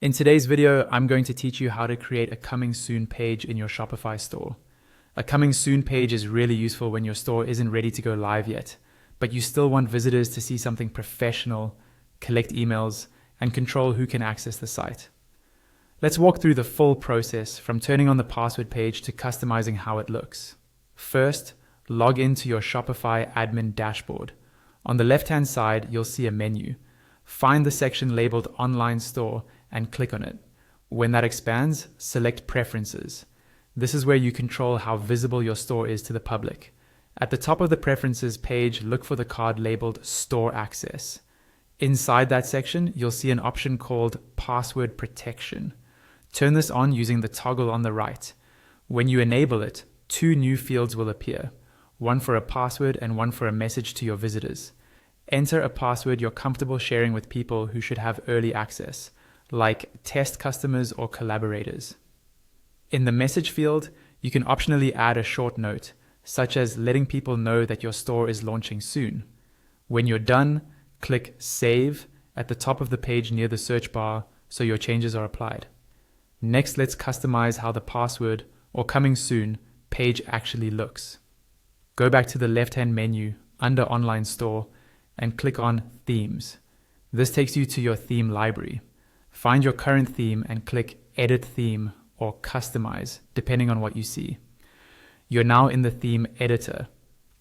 In today's video, I'm going to teach you how to create a coming soon page in your Shopify store. A coming soon page is really useful when your store isn't ready to go live yet, but you still want visitors to see something professional, collect emails, and control who can access the site. Let's walk through the full process from turning on the password page to customizing how it looks. First, log into your Shopify admin dashboard. On the left-hand side, you'll see a menu. Find the section labeled Online Store and click on it. When that expands, select Preferences. This is where you control how visible your store is to the public. At the top of the Preferences page, look for the card labeled Store Access. Inside that section, you'll see an option called Password Protection. Turn this on using the toggle on the right. When you enable it, two new fields will appear, one for a password and one for a message to your visitors. Enter a password you're comfortable sharing with people who should have early access, like test customers or collaborators. In the message field, you can optionally add a short note, such as letting people know that your store is launching soon. When you're done, click Save at the top of the page near the search bar so your changes are applied. Next, let's customize how the password, or coming soon, page actually looks. Go back to the left-hand menu under Online Store and click on Themes. This takes you to your theme library. Find your current theme and click Edit Theme or Customize, depending on what you see. You're now in the theme editor.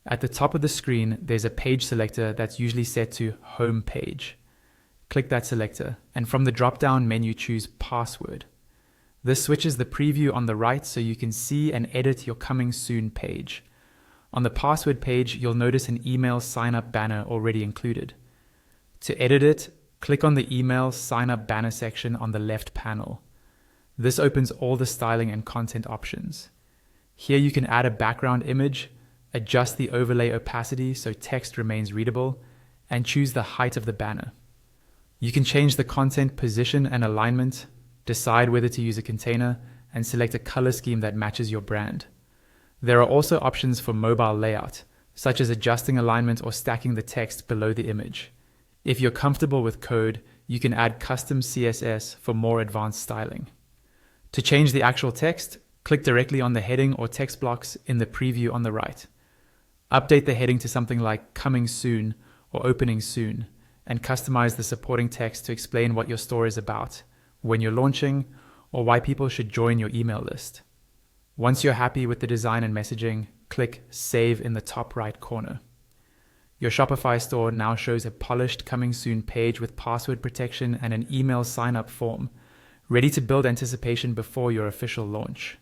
At the top of the screen, there's a page selector that's usually set to Home Page. Click that selector, and from the drop-down menu, choose Password. This switches the preview on the right so you can see and edit your coming soon page. On the password page, you'll notice an email sign-up banner already included. To edit it, click on the email sign-up banner section on the left panel. This opens all the styling and content options. Here you can add a background image, adjust the overlay opacity so text remains readable, and choose the height of the banner. You can change the content position and alignment, decide whether to use a container, and select a color scheme that matches your brand. There are also options for mobile layout, such as adjusting alignment or stacking the text below the image. If you're comfortable with code, you can add custom CSS for more advanced styling. To change the actual text, click directly on the heading or text blocks in the preview on the right. Update the heading to something like Coming Soon or Opening Soon, and customize the supporting text to explain what your store is about, when you're launching, or why people should join your email list. Once you're happy with the design and messaging, click Save in the top right corner. Your Shopify store now shows a polished Coming Soon page with password protection and an email sign-up form, ready to build anticipation before your official launch.